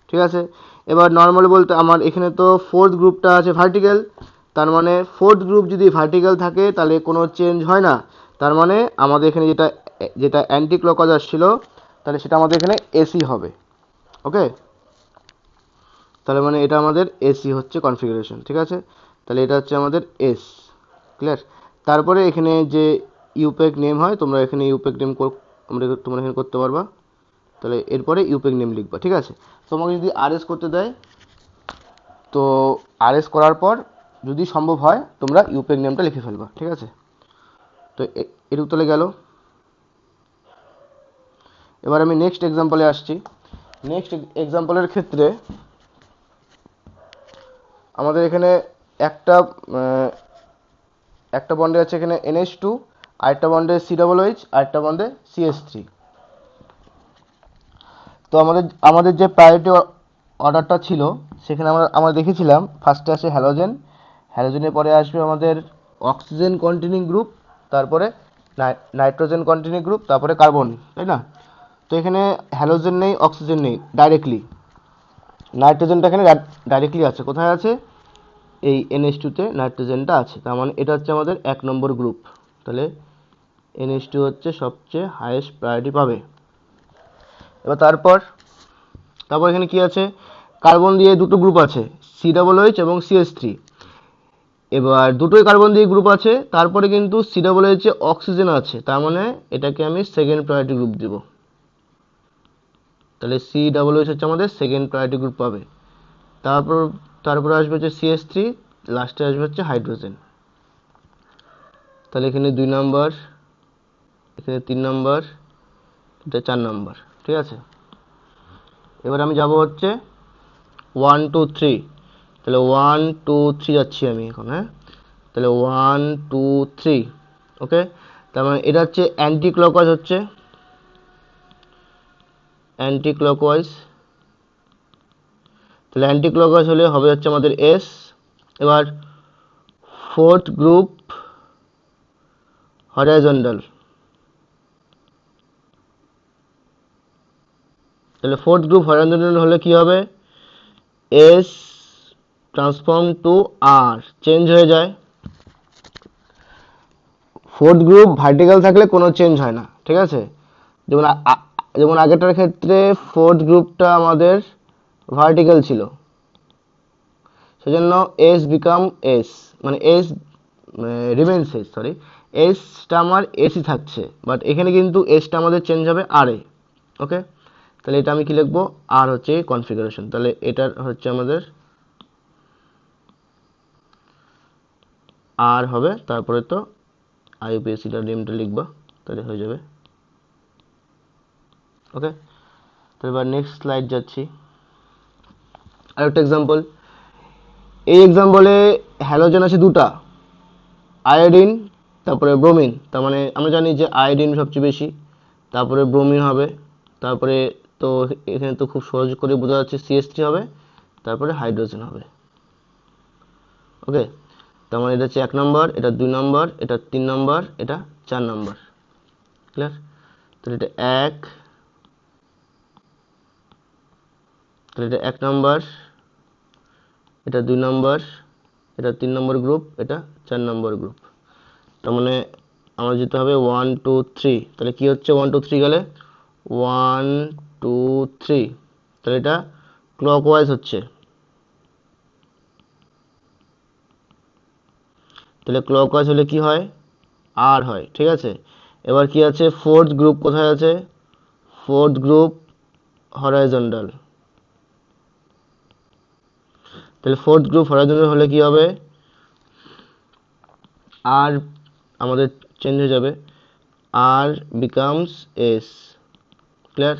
ঠিক আছে, এবার নর্মালি বলতে আমার এখানে তো ফোর্থ গ্রুপটা আছে ভার্টিক্যাল, তার মানে ফোর্থ গ্রুপ যদি ভার্টিক্যাল থাকে তাহলে কোনো চেঞ্জ হয় না। তার মানে আমাদের এখানে যেটা যেটা অ্যান্টি ক্লকওয়াইজ আসছিল তাহলে সেটা আমাদের এখানে এসি হবে। ওকে, তাহলে মানে এটা আমাদের এসি হচ্ছে কনফিগারেশন। ঠিক আছে, তাহলে এটা হচ্ছে আমাদের এস। ক্লিয়ার? তারপরে এখানে যে ইউপেক নেম হয়, তোমরা এখানে ইউপেক নেম তোমরা এখানে করতে পারবা। তাহলে এরপরে ইউপেক নেম লিখবা। ঠিক আছে, তোমাকে যদি আরএস করতে দেয় তো আরএস করার পর যদি সম্ভব হয় তোমরা ইউপেক নেমটা লিখে ফেলবা। ঠিক আছে, তো এটুকু তাহলে গেল। এবার আমি নেক্সট এক্সাম্পলে আসছি। নেক্সট এক্সাম্পলের ক্ষেত্রে আমাদের এখানে একটা একটা বন্ডে আছে এখানে NH2, আরেকটা বন্ডে COOH, আরেকটা বন্ডে CH3। তো আমাদের যে প্রায়োরিটি অর্ডারটা ছিল সেখানে আমরা দেখেছিলাম ফার্স্টে আসে হ্যালোজেন, হ্যালোজেনের পরে আসবে আমাদের অক্সিজেন কন্টেনিং গ্রুপ, তারপরে নাইট্রোজেন কন্টেনিং গ্রুপ, তারপরে কার্বন, তাই না? তো এখানে হ্যালোজেন নেই, অক্সিজেন নেই, ডাইরেক্টলি নাইট্রোজেনটা এখানে ডাইরেক্টলি আছে। কোথায় আছে? এই NH2-তে নাইট্রোজেনটা আছে, তার মানে এটা হচ্ছে আমাদের 1 নম্বর গ্রুপ। তাহলে NH2 হচ্ছে সবচেয়ে হাইয়েস্ট প্রায়োরিটি পাবে। এবার তারপর এখানে কি আছে, কার্বন দিয়ে দুটো গ্রুপ আছে, COOH এবং CH3। এবার দুটোই কার্বন দিয়ে গ্রুপ আছে, তারপরে কিন্তু COOH এ অক্সিজেন আছে, তার মানে এটাকে আমি সেকেন্ড প্রায়োরিটি গ্রুপ দিব। তাহলে COOH হচ্ছে আমাদের সেকেন্ড প্রায়োরিটি গ্রুপ পাবে। তারপর আসবে হচ্ছে CH3, লাস্টে আসবে হচ্ছে হাইড্রোজেন। তাহলে এখানে 2 নাম্বার, এখানে 3 নাম্বার, এটা 4 নাম্বার। ঠিক আছে, এবার আমি যাব হচ্ছে 1 2 3। তাহলে 1 2 3 যাচ্ছি আমি এখন। হ্যাঁ, তাহলে 1 2 3। ওকে, তার মানে এটা হচ্ছে অ্যান্টি ক্লকওয়াইজ, হচ্ছে অ্যান্টি ক্লকওয়াইজ। তাহলে অ্যান্টি ক্লকওয়াইজ হলে হবে হচ্ছে আমাদের এস। এবার ফোর্থ গ্রুপ হরাইজন্টাল, তাহলে ফোর্থ গ্রুপ হরাইজন্টাল হলে কি হবে, এস ট্রান্সফর্ম টু আর, চেঞ্জ হয়ে যায়। ফোর্থ গ্রুপ ভার্টিক্যাল থাকলে কোনো চেঞ্জ হয় না। ঠিক আছে, যেমন আগেরটার ক্ষেত্রে ফোর্থ গ্রুপটা আমাদের ভার্টিক্যাল ছিল, সেজন্য এস বিকাম এস, মানে এস রিমেন্স এস, সরি, এসটা আমার এসই থাকছে, বাট এখানে কিন্তু এসটা আমাদের চেঞ্জ হবে আর এ। ওকে, তাহলে এটা আমি কি লিখবো, আর হচ্ছে কনফিগারেশন। তাহলে এটার হচ্ছে আমাদের আর হবে, তারপরে তো আইউপিএসিটার নেমটা লিখবা, তাহলে হয়ে যাবে। ওকে, তো এবার নেক্সট স্লাইড যাচ্ছি। আরেকটা এক্সাম্পল। এই এক্সাম্পলে হ্যালোজেন আছে দুটা, আয়োডিন তারপরে ব্রোমিন। তার মানে আমরা জানি যে আয়োডিন সবচেয়ে বেশি, তারপরে ব্রোমিন হবে, তারপরে তো এখানে তো খুব সহজ করে বোঝা যাচ্ছে CH3 হবে, তারপরে হাইড্রোজেন হবে। ওকে, তার মানে এটা হচ্ছে 1 নম্বর, এটা 2 নম্বর, এটা 3 নম্বর, এটা 4 নম্বর। ক্লিয়ার? তাহলে এটা 1 নম্বর, এটা 2 নম্বর, এটা 3 নম্বর গ্রুপ, এটা 4 নম্বর গ্রুপ। তার মানে আমার যেতে হবে 1 2 3। তাহলে কি হচ্ছে 1 2 3 গেলে 1 2 3, তাহলে এটা ক্লকওয়াইজ হচ্ছে। তাহলে ক্লকওয়াইজ হলে কি হয়, আর হয়। ঠিক আছে, এবার কি আছে, ফোর্থ গ্রুপ কোথায় আছে, ফোর্থ গ্রুপ হরাইজন্টাল। তাহলে ফোর্থ গ্রুপ হরাইজন্টাল হলে কি হবে, আর আমাদের চেঞ্জ হয়ে যাবে, আর বিকামস এস। ক্লিয়ার?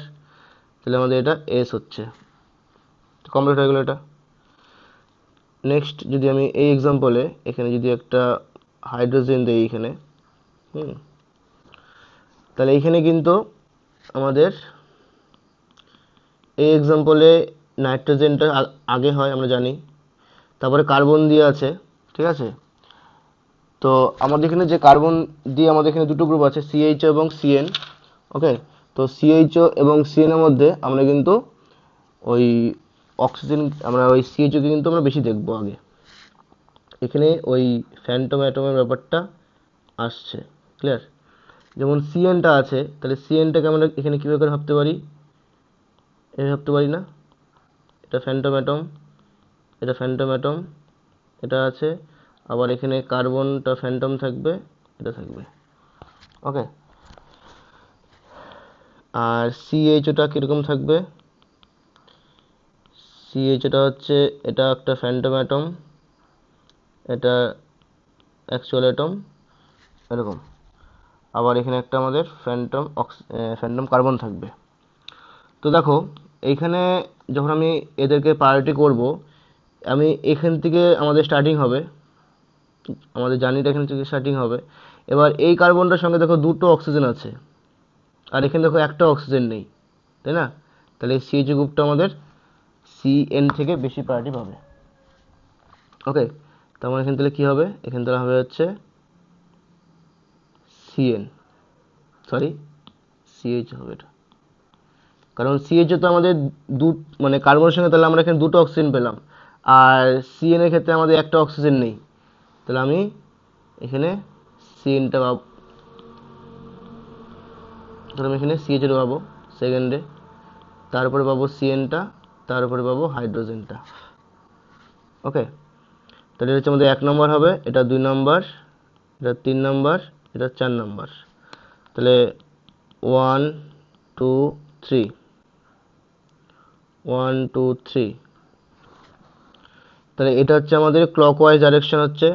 তাহলে আমাদের এটা এস হচ্ছে, কমপ্লিট হয়ে গেল এটা। নেক্সট যদি আমি এই এক্সাম্পলে এখানে যদি একটা হাইড্রোজেন দিই এখানে, তাহলে এইখানে কিন্তু আমাদের এই এক্সাম্পলে নাইট্রোজেনটা আগে হয় আমরা জানি, তারপরে কার্বন দিয়ে আছে, ঠিক আছে। তো আমাদের এখানে যে কার্বন দিয়ে আমাদের এখানে দুটো গ্রুপ আছে, সিএইচও এবং সিএন। ওকে, তো সিএইচও এবং সিএন এর মধ্যে আমরা কিন্তু ওই অক্সিজেন, আমরা ওই সিএইচওকে কিন্তু আমরা বেশি দেখবো আগে। এখানে ওই ফ্যান্টম অ্যাটমের ব্যাপারটা আসছে, ক্লিয়ার। যেমন সিএনটা আছে, তাহলে সিএনটাকে আমরা এখানে কীভাবে করে ভাবতে পারি, এভাবে ভাবতে পারি না, এটা ফ্যান্টম অ্যাটম, এটা ফ্যান্টম অ্যাটম, এটা আছে, আবার এখানে কার্বনটা ফ্যান্টম থাকবে, এটা থাকবে। ওকে, আর সিএইচওটা কীরকম থাকবে, সিএইচওটা হচ্ছে এটা একটা ফ্যান্টম অ্যাটম, এটা অ্যাকচুয়াল অ্যাটম, এরকম। আবার এখানে একটা আমাদের ফ্যান্টম কার্বন থাকবে। তো দেখো এইখানে যখন আমি এদেরকে প্রায়োরিটি করব, আমি এখান থেকে আমাদের স্টার্টিং হবে, আমাদের জার্নিটা এখান থেকে স্টার্টিং হবে। এবার এই কার্বনটার সঙ্গে দেখো দুটো অক্সিজেন আছে, আর এখানে দেখো একটা অক্সিজেন নেই, তাই না? তাহলে এই সিএইচ গ্রুপটা আমাদের সিএন থেকে বেশি প্রায়োরিটি পাবে। ওকে, তার মানে এখানে তাহলে কী হবে, এখানে তাহলে হবে হচ্ছে সিএন, সরি সিএইচ হবে এটা, কারণ সিএইচও তো আমাদের মানে কার্বনের সঙ্গে তাহলে আমরা এখানে দুটো অক্সিজেন পেলাম, আর সিএন এর ক্ষেত্রে আমাদের একটা অক্সিজেন নেই। তাহলে আমি এখানে সিএনটা পাবো, তাহলে আমি এখানে সিএইচটা পাবো সেকেন্ডে, তারপরে পাবো সিএনটা, তারপরে পাবো হাইড্রোজেনটা। ওকে, তাহলে এটা হচ্ছে আমাদের 1 নম্বর হবে, এটা 2 নম্বর, এটা 3 নম্বর, এটা 4 নম্বর। তাহলে 1 2 3, 1 2 3। তাহলে এটা হচ্ছে আমাদের ক্লকওয়াইজ ডাইরেকশন হচ্ছে।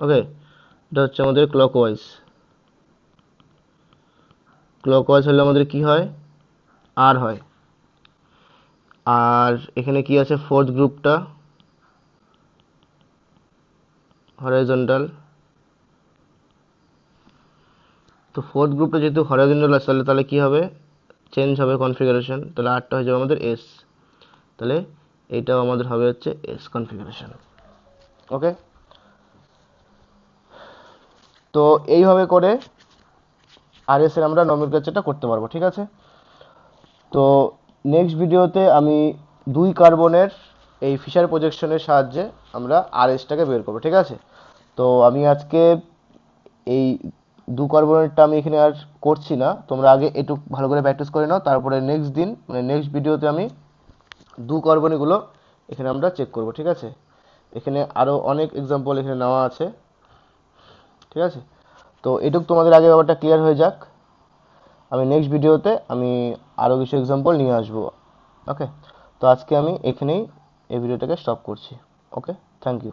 ওকে, এটা হচ্ছে আমাদের ক্লকওয়াইজ। ক্লকওয়াইজ হলে আমাদের কি হয়, আর হয়। আর এখানে কি আছে, ফোর্থ গ্রুপটা হরাইজন্টাল। তো ফোর্থ গ্রুপটা যেহেতু হরাইজন্টাল আছে, তাহলে কি হবে, চেঞ্জ হবে কনফিগারেশন, তাহলে আরটা হয়ে যাবে আমাদের এস, তাহলে এইটাও আমাদের হবে হচ্ছে এস কনফিগারেশন। ওকে, তো এইভাবে করে আর এস এর আমরা নমিনক্লেচারটা করতে পারবো, ঠিক আছে। তো নেক্সট ভিডিওতে আমি 2 কার্বনের এই ফিশার প্রজেকশনের সাহায্যে আমরা আর এসটাকে বের করবো, ঠিক আছে। তো আমি আজকে এই 2 কার্বনেরটা আমি এখানে আর করছি না, তোমরা আগে একটু ভালো করে প্র্যাকটিস করে নাও, তারপরে নেক্সট দিন মানে নেক্সট ভিডিওতে আমি 2 কার্বনগুলো এখানে আমরা চেক করব, ঠিক আছে। এখানে আরও অনেক এক্সাম্পল এখানে নেওয়া আছে, ঠিক আছে। তো এটুকু তোমাদের আগে ব্যাপারটা ক্লিয়ার হয়ে যাক, আমি নেক্সট ভিডিওতে আমি আরও কিছু এক্সাম্পল নিয়ে আসবো। ওকে, তো আজকে আমি এখানেই এই ভিডিওটাকে স্টপ করছি। ওকে, থ্যাংক ইউ।